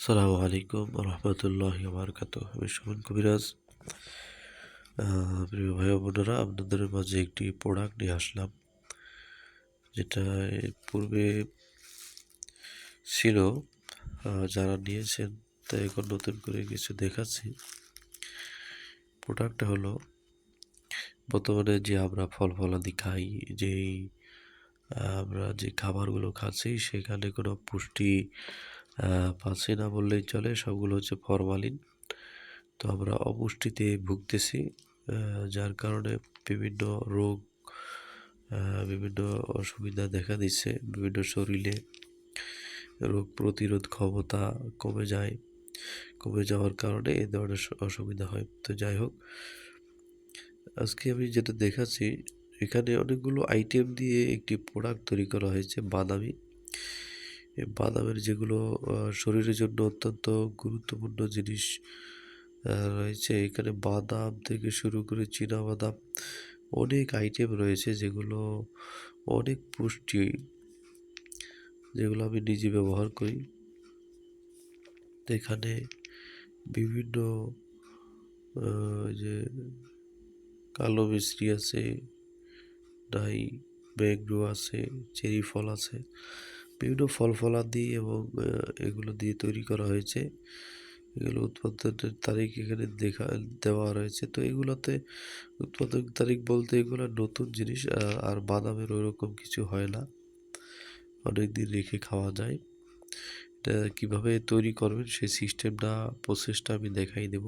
আসসালামু আলাইকুম রহমতুল্লাহি বারাকাতুহ। আমি সুমন কবিরাজ। প্রিয় ভাই ও বোনেরা, আপনাদের মাঝে একটি প্রোডাক্ট নিয়ে আসলাম, যেটা এর পূর্বে ছিল। যারা নিয়েছেন তা এখন নতুন করে কিছু দেখাচ্ছি। প্রোডাক্টটা হলো, বর্তমানে যে আমরা ফল ফলাদি খাই, যেই আমরা যে খাবারগুলো খাচ্ছি সেখানে কোনো পুষ্টি পাচ্ছি না বললেই চলে। সবগুলো হচ্ছে ফরমালিন। তো আমরা অপুষ্টিতে ভুগতেছি, যার কারণে বিভিন্ন রোগ, বিভিন্ন অসুবিধা দেখা দিচ্ছে। বিভিন্ন শরীরে রোগ প্রতিরোধ ক্ষমতা কমে যায়। কমে যাওয়ার কারণে এই ধরনের অসুবিধা হয়। তো যাই হোক, আজকে আমি যেটা দেখাচ্ছি, এখানে অনেকগুলো আইটেম দিয়ে একটি প্রোডাক্ট তৈরি করা হয়েছে বাদামি। এই বাদামের যেগুলো শরীরের জন্য অত্যন্ত গুরুত্বপূর্ণ জিনিস রয়েছে। এখানে বাদাম থেকে শুরু করে বাদাম, অনেক আইটেম রয়েছে যেগুলো অনেক পুষ্টি, যেগুলো আমি নিজে ব্যবহার করি। তো এখানে বিভিন্ন যে কালো মিশ্রি আছে, ডাই ম্যাঙ্গো আছে, চেরি ফল আছে, বিভিন্ন ফল ফলাদি এবং এগুলো দিয়ে তৈরি করা হয়েছে। এগুলো উৎপাদনের তারিখ এখানে দেওয়া রয়েছে। তো এগুলোতে উৎপাদন তারিখ বলতে এগুলো নতুন জিনিস, আর বাদামের ওইরকম কিছু হয় না, অনেক দিন রেখে খাওয়া যায়। এটা কীভাবে তৈরি করবেন সেই সিস্টেমটা, প্রসেসটা আমি দেখাই দেব।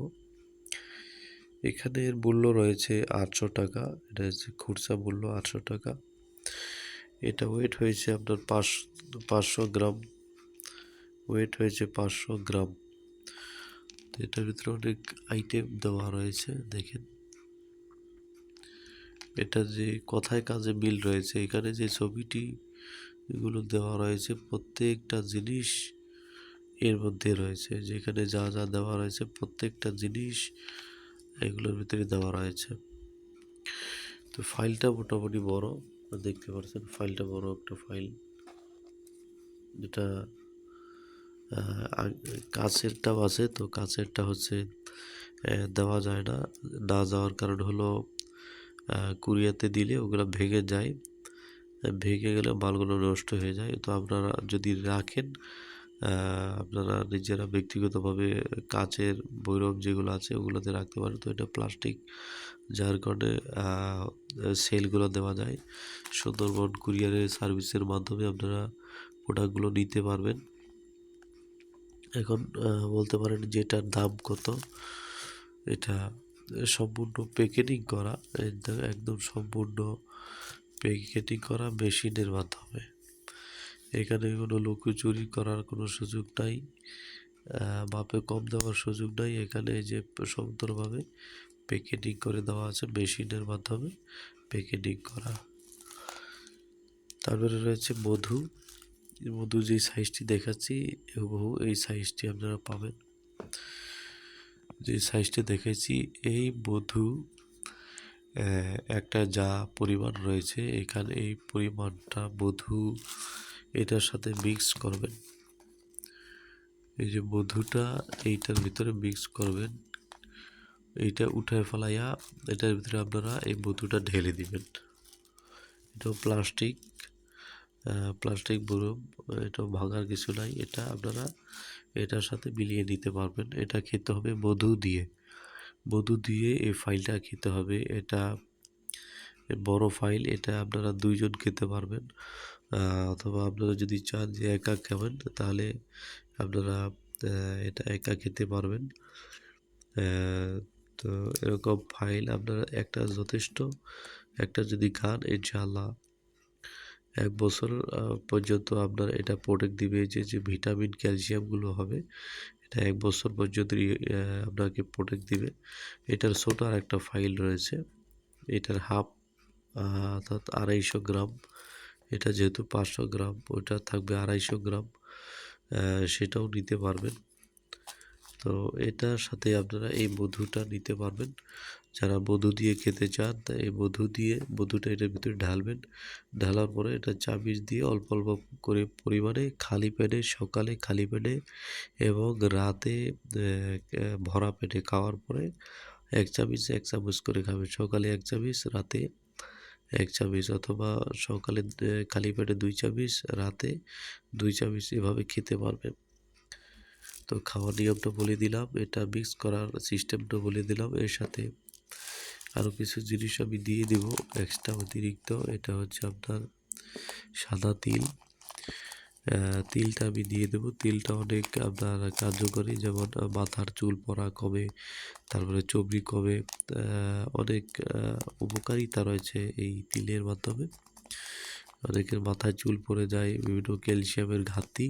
এখানে এর মূল্য রয়েছে 800 টাকা। এটা হচ্ছে খুচরা মূল্য 800 টাকা। এটা ওয়েট হয়েছে আপনার 500 গ্রাম। ওয়েট হয়েছে 500 গ্রাম। তো এটার ভিতরে অনেক আইটেম দেওয়া রয়েছে, দেখেন। এটা যে কথায় কাজে মিল রয়েছে, এখানে যে ছবিটি এগুলো দেওয়া রয়েছে, প্রত্যেকটা জিনিস এর মধ্যে রয়েছে। যেখানে যা যা দেওয়া রয়েছে প্রত্যেকটা জিনিস এগুলোর ভিতরে দেওয়া রয়েছে। তো ফাইলটা মোটামুটি বড়, দেখতে পাচ্ছেন ফাইলটা বড় একটা ফাইল, যেটা কাছেরটাও আছে। তো কাছেরটা হচ্ছে দেওয়া যায় না। না যাওয়ার কারণ হলো, কুরিয়াতে দিলে ওগুলো ভেঙে যায়। ভেঙে গেলে মালগুলো নষ্ট হয়ে যায়। তো আপনারা যদি রাখেন, আপনারা নিজেরা ব্যক্তিগতভাবে কাচের বৈরম যেগুলো আছে ওগুলোতে রাখতে পারেন। তো এটা প্লাস্টিক, যার কারণে সেলগুলো দেওয়া যায়। সুন্দরবন কুরিয়ারের সার্ভিসের মাধ্যমে আপনারা প্রোডাক্টগুলো নিতে পারবেন। এখন বলতে পারেন যে এটার দাম কত। এটা সম্পূর্ণ প্যাকেটিং করা, একদম সম্পূর্ণ প্যাকেটিং করা মেশিনের মাধ্যমে। এখানে কোনো লুকোচুরি করার কোনো সুযোগ নাই, মাপে কম দেওয়ার সুযোগ নাই। এখানে যে সুন্দরভাবে প্যাকেটিং করে দেওয়া আছে মেশিনের মাধ্যমে প্যাকেটিং করা। তারপরে রয়েছে মধু। মধু যে সাইজটি দেখাচ্ছি হুবহু এই সাইজটি আপনারা পাবেন। যে সাইজটি দেখেছি, এই মধু একটা যা পরিমাণ রয়েছে এখানে, এই পরিমাণটা মধু এটার সাথে মিক্স করবেন। এই যে মধুটা এইটার ভিতরে মিক্স করবেন, এইটা উঠায় ফেলাইয়া এটার ভিতরে আপনারা এই মধুটা ঢেলে দিবেন। এটাও প্লাস্টিক বরুম, এটাও ভাঙার কিছু নাই। এটা আপনারা এটার সাথে মিলিয়ে নিতে পারবেন। এটা খেতে হবে মধু দিয়ে। মধু দিয়ে এই ফাইলটা খেতে হবে। এটা বড় ফাইল, এটা আপনারা 2 জন খেতে পারবেন। অথবা আপনারা যদি চান যে একা খাবেন তাহলে আপনারা এটা একা খেতে পারবেন। তো এরকম ফাইল আপনারা একটা যথেষ্ট। একটা যদি খান ইনশাআল্লাহ 1 বছর পর্যন্ত আপনার এটা প্রোটেক্ট দিবে। যে ভিটামিন ক্যালসিয়ামগুলো হবে, এটা 1 বছর পর্যন্ত আপনাকে প্রোটেক্ট দিবে। এটার ছোট আর একটা ফাইল রয়েছে, এটার হাফ, অর্থাৎ 250 গ্রাম। এটা যেহেতু 500 গ্রাম, ওটা থাকবে 250 গ্রাম। সেটাও নিতে পারবেন। তো এটার সাথে আপনারা এই মধুটা নিতে পারবেন। যারা মধু দিয়ে খেতে চান তা এই মধুটা এটার ভিতরে ঢালবেন। ঢালার পরে এটা চামিচ দিয়ে অল্প অল্প করে পরিমাণে খালি পেটে সকালে খালি পেটে এবং রাতে ভরা পেটে খাওয়ার পরে ১ চামচ ১ চামচ করে খাবেন। সকালে ১ চামচ, রাতে ১ চামচ অথবা সকালে খালি পেটে ২ চামচ, রাতে ২ চামচ এভাবে খেতে পারবেন। তো খাওয়ার নিয়মটা বলে দিলাম, এটা মিক্স করার সিস্টেমটা বলে দিলাম। এর সাথে আরও কিছু জিনিস আমি দিয়ে দিব এক্সট্রা অতিরিক্ত। এটা হচ্ছে আপনার সাদা তিল। তিলটা আমি দিয়ে দেবো। তিলটা অনেক আপনার কার্যকরী, যেমন মাথার চুল পড়া কমে, তারপরে চর্বি কমে, অনেক উপকারিতা রয়েছে এই তিলের মাধ্যমে। অনেকের মাথায় চুল পড়ে যায়, বিভিন্ন ক্যালসিয়ামের ঘাটতি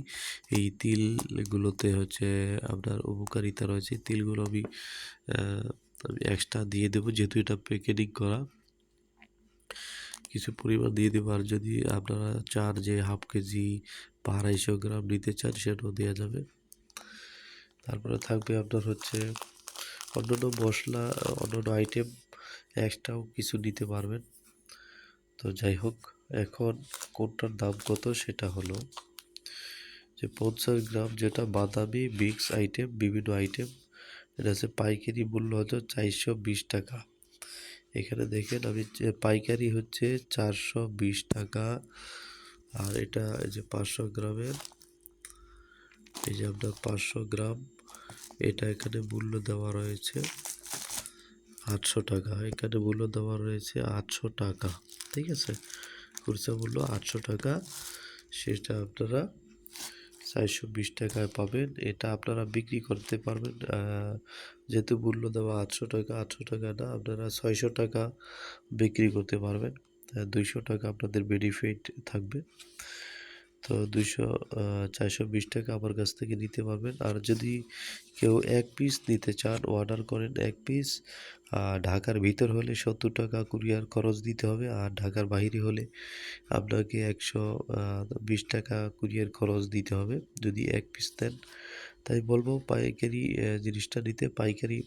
এই তিলগুলোতে হচ্ছে আপনার উপকারিতা রয়েছে। তিলগুলো আমি এক্সট্রা দিয়ে দেবো, যেহেতু এটা প্যাকেটিং করা কিছু পরিমাণ দিয়ে দেবো। আর যদি আপনারা চান যে হাফ কেজি বা ২৫০ গ্রাম নিতে চান সেটাও দেওয়া যাবে। তারপরে থাকবে আপনার হচ্ছে অন্যান্য মশলা, অন্যান্য আইটেম এক্সট্রাও কিছু নিতে পারবেন। তো যাই হোক, এখন কোনটার দাম কত সেটা হলো যে ৫০ গ্রাম যেটা বাদামি মিক্স আইটেম, বিভিন্ন আইটেম, এটা হচ্ছে পাইকারি মূল্য হচ্ছে ৪২০ টাকা। এখানে দেখেন আমি পাইকারি হচ্ছে ৪২০ টাকা। আর এটা এই যে ৫০০ গ্রামের, এই যে আপনার ৫০০ গ্রাম, এটা এখানে মূল্য দেওয়া রয়েছে ৮০০ টাকা। এখানে মূল্য দেওয়া রয়েছে ৮০০ টাকা, ঠিক আছে। খুচরা মূল্য ৮০০ টাকা, সেটা আপনারা ৪২০ টাকায় পাবেন। এটা আপনারা বিক্রি করতে পারবেন, যেহেতু মূল্য দেওয়া ৮০০ টাকা, ৮০০ টাকা না, আপনারা ৬০০ টাকা বিক্রি করতে পারবেন। ২০০ টাকা আপনাদের বেনিফিট থাকবে। তো ৪২০ টাকা আমার কাছ থেকে নিতে পারবেন। আর যদি কেউ ১ পিস নিতে চান, অর্ডার করেন ১ পিস, ঢাকার ভিতর হলে ৭০ টাকা কুরিয়ার খরচ দিতে হবে। আর ঢাকার বাইরে হলে আপনাকে ১২০ টাকা কুরিয়ার খরচ দিতে হবে যদি ১ পিস নেন। তাই বলবো পাইকারি জিনিসটা নিতে। পাইকারি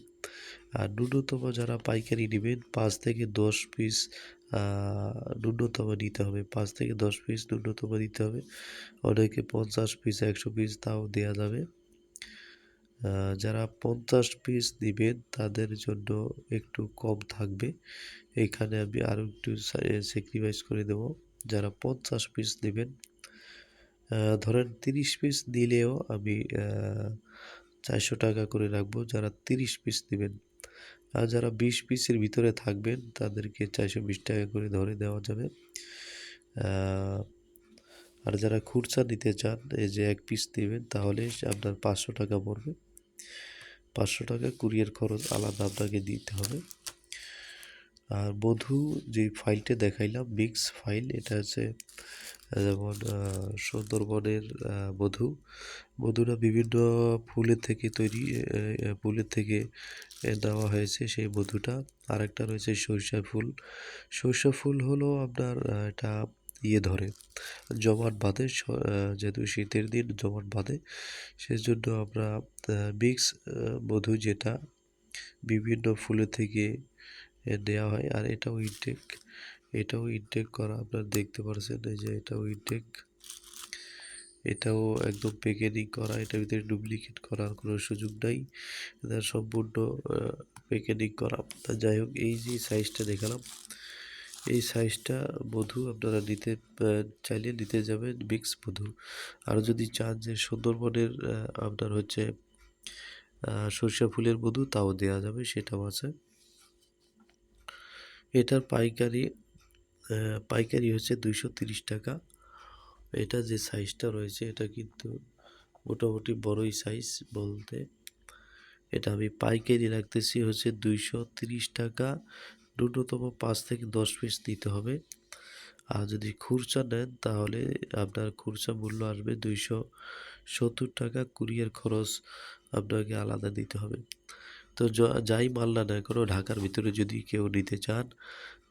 ন্যূনতম যারা পাইকারি নেবেন ৫ থেকে ১০ পিস ন্যূনতম নিতে হবে। ৫ থেকে ১০ পিস ন্যূনতম নিতে হবে। অনেকে ৫০ পিস, ১০০ পিস তাও দেয়া যাবে। যারা ৫০ পিস নিবেন তাদের জন্য একটু কম থাকবে। এখানে আমি আরও একটু স্যাক্রিফাইস করে দেবো। যারা ৫০ পিস নেবেন, ধরেন ৩০ পিস নিলেও আমি ৪০০ টাকা করে রাখবো যারা ৩০ পিস নেবেন। আর যারা ২০ পিসের ভিতরে থাকবেন তাদেরকে ৪২০ টাকা করে ধরে দেওয়া যাবে। আর যারা খুচরা নিতে চান, এই যে ১ পিস নেবেন, তাহলে আপনার ৫০০ টাকা পড়বে। ৫০০ টাকা কুরিয়ার খরচ আলাদা আপনাকে দিতে হবে। আর মধু যে ফাইলটা দেখাইলাম মিক্স ফাইল, এটা হচ্ছে যেমন সুন্দরবনের মধুটা বিভিন্ন ফুলের থেকে তৈরি, ফুলের থেকে নেওয়া হয়েছে সেই মধুটা। আরেকটা রয়েছে সরিষা ফুল। সরিষা ফুল হলো আপনার এটা ধরে, জমাট বাঁধে, যেহেতু শীতের দিন জমাট বাঁধে, সেজন্য আমরা মিক্স মধু যেটা বিভিন্ন ফুলের থেকে নেওয়া হয়। আর এটাও ইনটেক করা, আপনারা দেখতে পাচ্ছেন, এই যে এটাও একদম প্যাকেজিং করা, এটার ভিতরে ডুপ্লিকেট করার কোনো সুযোগ নাই। এটা সম্পূর্ণ প্যাকেজিং করা। যাই হোক, এই যে সাইজটা দেখালাম, এই সাইজটা মধু আপনারা চাইলে নিতে যাবেন মিক্স মধু। আর যদি চান যে সুন্দরবনের আপনার হচ্ছে সরিষা ফুলের মধু, তাও দেওয়া যাবে, সেটাও আছে। এটার পাইকারি হচ্ছে ২৩০ টাকা। এটা যে সাইজটা রয়েছে এটা কিন্তু মোটামুটি বড়ই সাইজ বলতে। এটা আমি পাইকারি রাখতেছি হচ্ছে ২৩০ টাকা। ন্যূনতম ৫ থেকে ১০ পিস নিতে হবে। আর যদি খুচরা নেন তাহলে আপনার খুচরা মূল্য আসবে ২৭০ টাকা। কুরিয়ার খরচ আপনাকে আলাদা দিতে হবে। তো যাই মাল না নেয় কেন, ঢাকার ভিতরে যদি কেউ নিতে চান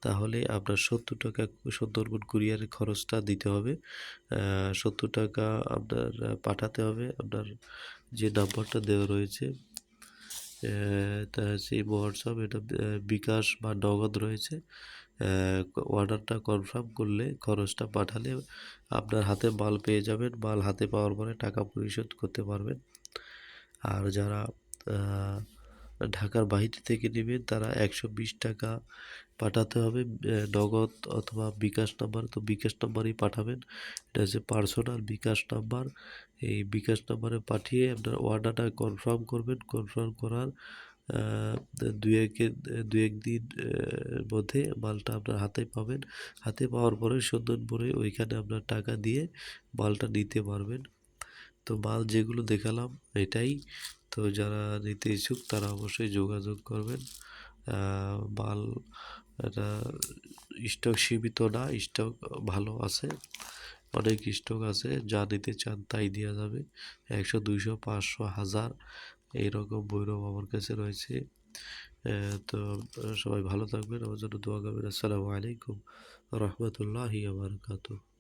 তাহলে আপনার ৭০ টাকা সুন্দরবন কুরিয়ারের খরচটা দিতে হবে। ৭০ টাকা আপনার পাঠাতে হবে আপনার যে নাম্বারটা দেওয়া রয়েছে তা সিম হোয়াটসঅ্যাপ এটা বিকাশ বা নগদ রয়েছে। অর্ডারটা কনফার্ম করলে খরচটা পাঠালে আপনার হাতে মাল পেয়ে যাবেন। মাল হাতে পাওয়ার পরে টাকা পরিশোধ করতে পারবেন। আর যারা আ ঢাকার বাহিরে থেকে নিবেন তারা ৳১২০ পাঠাতে হবে নগদ অথবা বিকাশ নাম্বার। তো বিকাশ নাম্বারেই পাঠাবেন। এটা হচ্ছে পার্সোনাল বিকাশ নাম্বার। এই বিকাশ নাম্বারে পাঠিয়ে আপনার অর্ডারটা কনফার্ম করবেন। কনফার্ম করার আ ২-১ দিন মধ্যে মালটা আপনার হাতে পাবেন। হাতে পাওয়ার পরে সন্ধান করে ওইখানে আপনার টাকা দিয়ে মালটা নিতে পারবেন। তো মাল যেগুলো দেখালাম এটাই। তো যারা নিতে ইচ্ছুক তারা অবশ্যই যোগাযোগ করবেন। আ মাল এটা স্টক সীমিত না, স্টক ভালো আছে। অনেক স্টক আছে। যা নিতে চান তাই দেয়া যাবে। ১০০, ২০০, ৫০০, ১০০০ এইরকম ভৈরব আমার কাছে রয়েছে। তো সবাই ভালো থাকবেন। আমার জন্য দোয়া করবেন। আসসালামু আলাইকুম ওয়া রাহমাতুল্লাহি ওয়া বারাকাতুহু।